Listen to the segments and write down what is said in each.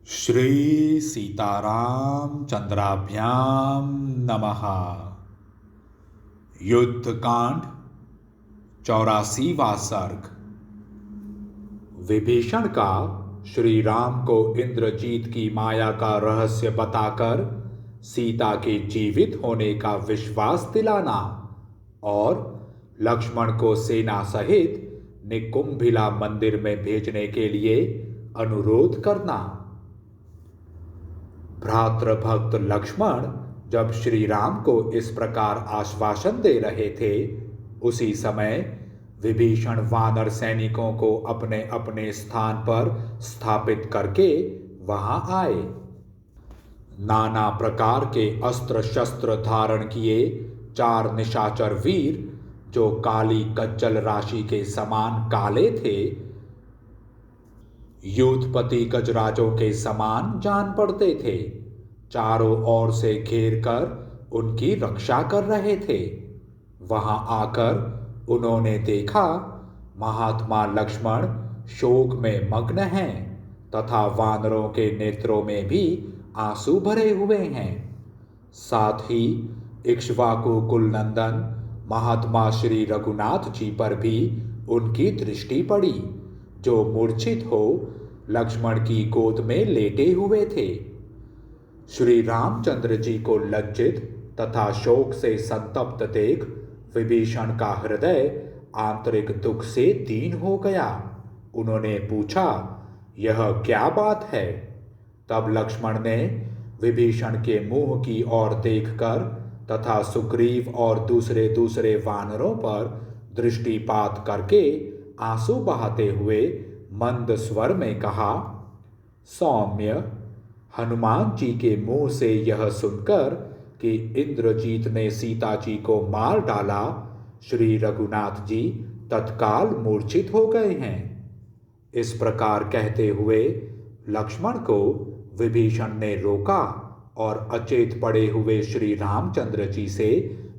श्री सीताराम चंद्राभ्याम नमः। युद्ध कांड 84वां सर्ग। विभीषण का श्री राम को इंद्रजीत की माया का रहस्य बताकर सीता के जीवित होने का विश्वास दिलाना और लक्ष्मण को सेना सहित निकुंभिला मंदिर में भेजने के लिए अनुरोध करना। भ्रातृभक्त लक्ष्मण जब श्री राम को इस प्रकार आश्वासन दे रहे थे, उसी समय विभीषण वानर सैनिकों को अपने अपने स्थान पर स्थापित करके वहां आए। नाना प्रकार के अस्त्र शस्त्र धारण किए 4 निशाचर वीर, जो काली कज्जल राशि के समान काले थे, यूथपति गजराजों के समान जान पड़ते थे, चारों ओर से घेर कर उनकी रक्षा कर रहे थे। वहां आकर उन्होंने देखा महात्मा लक्ष्मण शोक में मग्न हैं तथा वानरों के नेत्रों में भी आंसू भरे हुए हैं। साथ ही इक्ष्वाकु कुलनंदन महात्मा श्री रघुनाथ जी पर भी उनकी दृष्टि पड़ी, जो मूर्छित हो लक्ष्मण की गोद में लेटे हुए थे। श्री रामचंद्र जी को लज्जित तथा शोक से संतप्त देख विभीषण का हृदय आंतरिक दुख से दीन हो गया। उन्होंने पूछा, यह क्या बात है? तब लक्ष्मण ने विभीषण के मुंह की ओर देखकर तथा सुग्रीव और दूसरे दूसरे वानरों पर दृष्टिपात करके आंसू बहाते हुए मंद स्वर में कहा, सौम्य, हनुमान जी के मुंह से यह सुनकर कि इंद्रजीत ने सीता जी को मार डाला, श्री रघुनाथ जी तत्काल मूर्छित हो गए हैं। इस प्रकार कहते हुए लक्ष्मण को विभीषण ने रोका और अचेत पड़े हुए श्री रामचंद्र जी से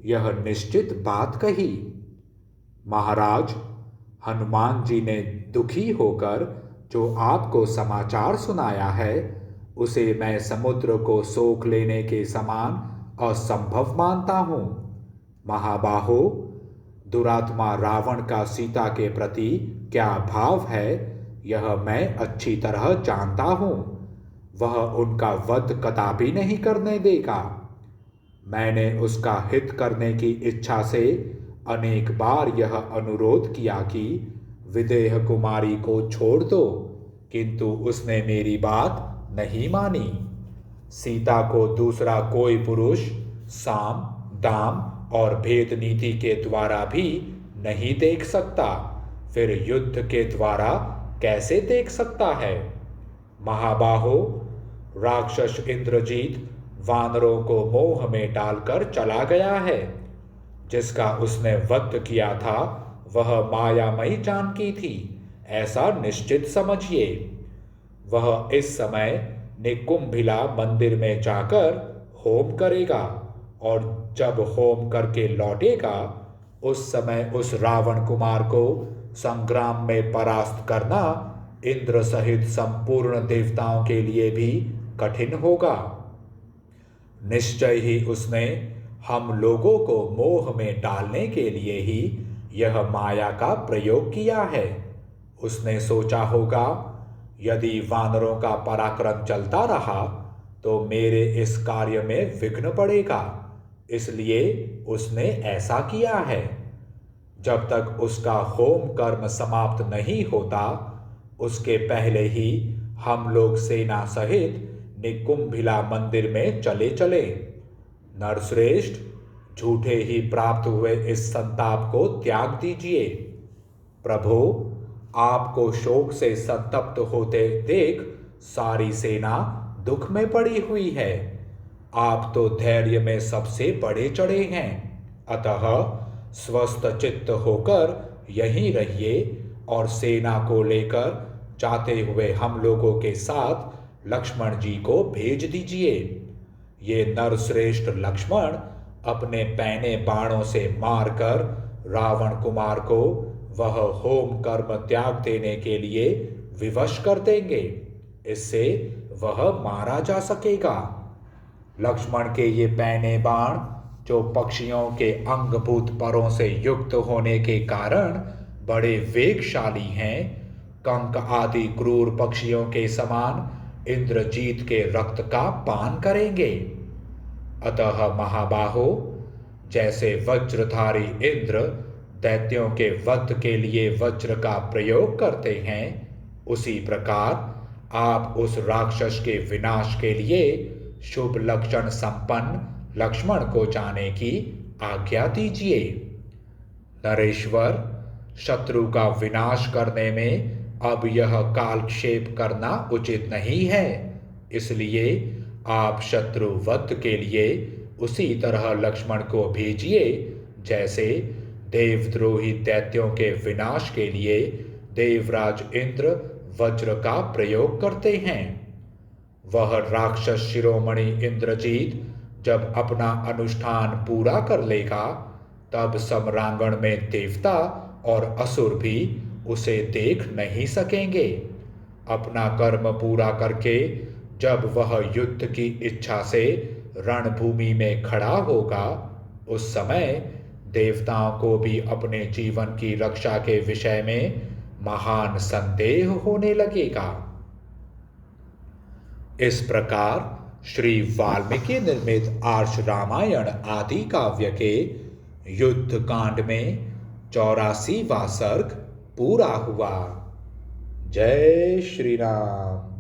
यह निश्चित बात कही, महाराज, हनुमान जी ने दुखी होकर जो आपको समाचार सुनाया है, उसे मैं समुद्र को सोख लेने के समान असंभव मानता हूं। महाबाहो, दुरात्मा रावण का सीता के प्रति क्या भाव है, यह मैं अच्छी तरह जानता हूं। वह उनका वध कदापि नहीं करने देगा। मैंने उसका हित करने की इच्छा से अनेक बार यह अनुरोध किया कि विदेह कुमारी को छोड़ दो, किंतु उसने मेरी बात नहीं मानी। सीता को दूसरा कोई पुरुष साम, दाम और भेद नीति के द्वारा भी नहीं देख सकता, फिर युद्ध के द्वारा कैसे देख सकता है? महाबाहो, राक्षस इंद्रजीत वानरों को मोह में डालकर चला गया है। जिसका उसने वध किया था वह मायामयी जानकी थी, ऐसा निश्चित समझिए। वह इस समय निकुंभिला मंदिर में जाकर होम करेगा और जब होम करके लौटेगा, उस समय उस रावण कुमार को संग्राम में परास्त करना इंद्र सहित संपूर्ण देवताओं के लिए भी कठिन होगा। निश्चय ही उसने हम लोगों को मोह में डालने के लिए ही यह माया का प्रयोग किया है। उसने सोचा होगा, यदि वानरों का पराक्रम चलता रहा तो मेरे इस कार्य में विघ्न पड़ेगा, इसलिए उसने ऐसा किया है। जब तक उसका होम कर्म समाप्त नहीं होता, उसके पहले ही हम लोग सेना सहित निकुंभिला मंदिर में चले चले। नरश्रेष्ठ, झूठे ही प्राप्त हुए इस संताप को त्याग दीजिए। प्रभु, आपको शोक से संतप्त होते देख सारी सेना दुख में पड़ी हुई है। आप तो धैर्य में सबसे बड़े चढ़े हैं, अतः स्वस्थ चित्त होकर यहीं रहिए और सेना को लेकर जाते हुए हम लोगों के साथ लक्ष्मण जी को भेज दीजिए। ये नरश्रेष्ठ लक्ष्मण अपने पैने बाणों से मारकर रावण कुमार को वह होम कर्म त्याग देने के लिए विवश कर देंगे। इससे वह मारा जा सकेगा। लक्ष्मण के ये पैने बाण, जो पक्षियों के अंगभूत परों से युक्त होने के कारण बड़े वेगशाली हैं, कंक आदि क्रूर पक्षियों के समान इंद्रजीत के रक्त का पान करेंगे। अतः महाबाहो, जैसे वज्रधारी इंद्र दैत्यों के वध के लिए वज्र का प्रयोग करते हैं, उसी प्रकार आप उस राक्षस के विनाश के लिए शुभ लक्षण संपन्न लक्ष्मण को जाने की आज्ञा दीजिए। नरेश्वर, शत्रु का विनाश करने में अब यह कालक्षेप करना उचित नहीं है, इसलिए आप शत्रु वध के लिए उसी तरह लक्ष्मण को भेजिए जैसे देवद्रोही दैत्यों के विनाश के लिए देवराज इंद्र वज्र का प्रयोग करते हैं। वह राक्षस शिरोमणि इंद्रजीत जब अपना अनुष्ठान पूरा कर लेगा, तब सम्रांगण में देवता और असुर भी उसे देख नहीं सकेंगे। अपना कर्म पूरा करके जब वह युद्ध की इच्छा से रणभूमि में खड़ा होगा, उस समय देवताओं को भी अपने जीवन की रक्षा के विषय में महान संदेह होने लगेगा। इस प्रकार श्री वाल्मीकि निर्मित आर्ष रामायण आदि काव्य के युद्ध कांड में 84वां सर्ग पूरा हुआ। जय श्री राम।